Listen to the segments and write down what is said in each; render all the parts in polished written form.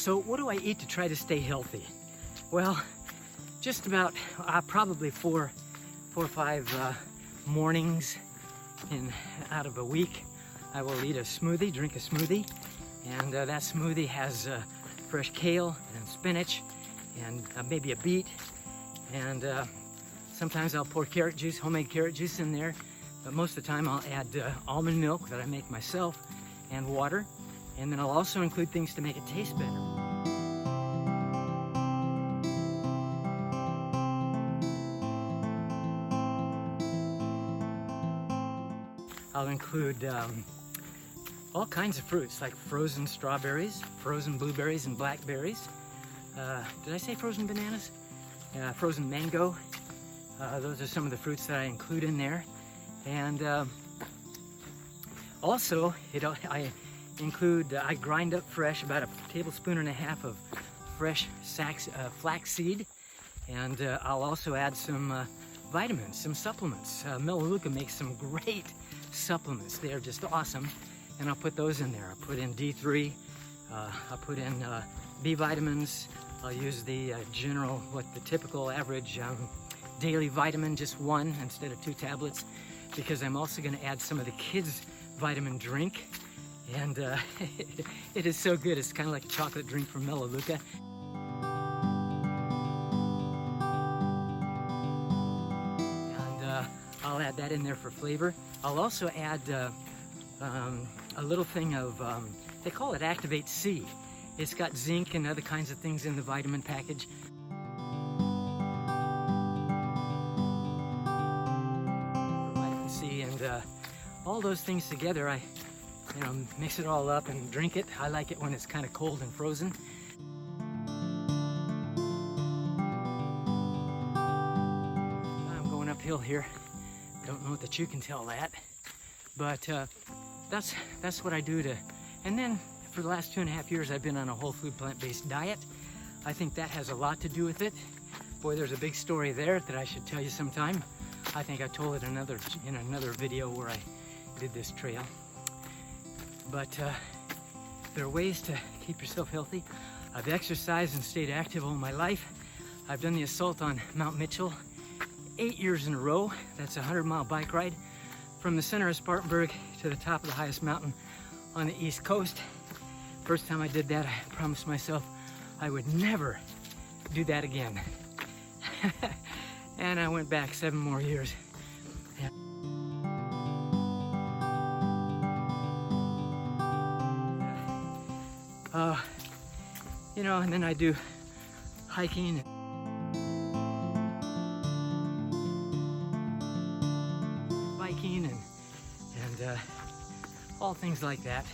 So what do I eat to try to stay healthy? Well, just about probably four or five mornings out of a week, I will eat a smoothie, drink a smoothie, and that smoothie has fresh kale and spinach and maybe a beet, and sometimes I'll pour carrot juice, homemade carrot juice in there, but most of the time I'll add almond milk that I make myself and water, and then I'll also include things to make it taste better. I'll include all kinds of fruits like frozen strawberries, frozen blueberries and blackberries. Did I say frozen bananas? Frozen mango. Those are some of the fruits that I include in there. And also, I grind up fresh about 1.5 tablespoons of fresh flaxseed. And I'll also add some vitamins, some supplements. Melaleuca makes some great supplements. They are just awesome. And I'll put those in there. I'll put in D3, I'll put in B vitamins. I'll use the the typical average daily vitamin, just 1 instead of 2 tablets, because I'm also going to add some of the kids' vitamin drink. And it is so good. It's kind of like a chocolate drink from Melaleuca. And I'll add that in there for flavor. I'll also add a little thing of, they call it Activate C. It's got zinc and other kinds of things in the vitamin package. Vitamin C and all those things together, I mix it all up and drink it. I like it when it's kind of cold and frozen. I'm going uphill here. Don't know that you can tell that, but that's what I do and then for the last 2.5 years, I've been on a whole food plant-based diet. I think that has a lot to do with it. Boy, there's a big story there that I should tell you sometime. I think I told it in another video where I did this trail. But there are ways to keep yourself healthy. I've exercised and stayed active all my life. I've done the assault on Mount Mitchell 8 years in a row. That's a 100-mile bike ride from the center of Spartanburg to the top of the highest mountain on the East Coast. First time I did that, I promised myself I would never do that again. And I went back 7 more years. And then I do hiking. Biking and all things like that.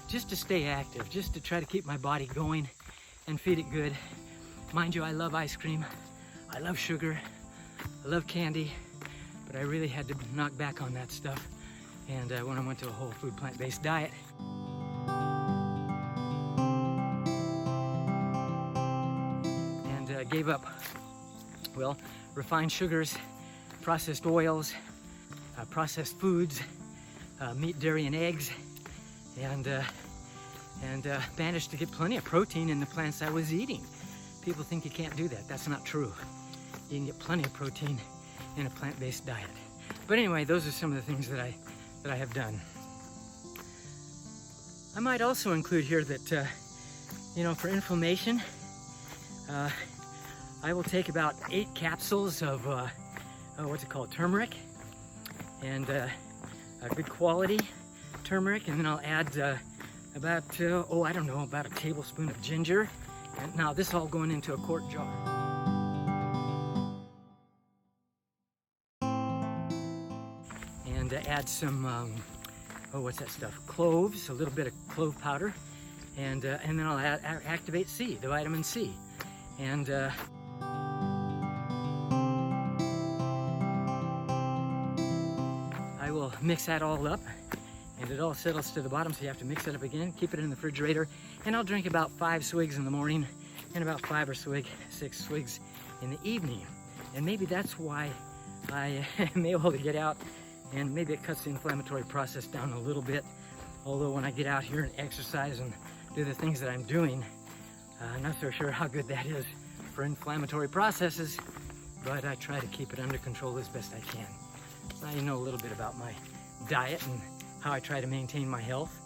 Just to stay active, just to try to keep my body going and feed it good. Mind you, I love ice cream, I love sugar, I love candy, but I really had to knock back on that stuff. And when I went to a whole food plant-based diet, and gave up, well, refined sugars, processed oils, processed foods, meat, dairy, and eggs, and managed to get plenty of protein in the plants I was eating. People think you can't do that. That's not true. You can get plenty of protein in a plant-based diet. But anyway, those are some of the things that I have done. I might also include here that, for inflammation, I will take about 8 capsules of, turmeric, and a good quality turmeric, and then I'll add about a tablespoon of ginger. And now this all going into a quart jar. And add some, cloves, a little bit of clove powder, and then I'll add Activate C, the vitamin C, and I will mix that all up. And it all settles to the bottom, so you have to mix it up again, keep it in the refrigerator, and I'll drink about 5 swigs in the morning and about 5 or 6 swigs in the evening. And maybe that's why I am able to get out, and maybe it cuts the inflammatory process down a little bit. Although when I get out here and exercise and do the things that I'm doing, Not so sure how good that is for inflammatory processes, but I try to keep it under control as best I can. Now you know a little bit about my diet and how I try to maintain my health.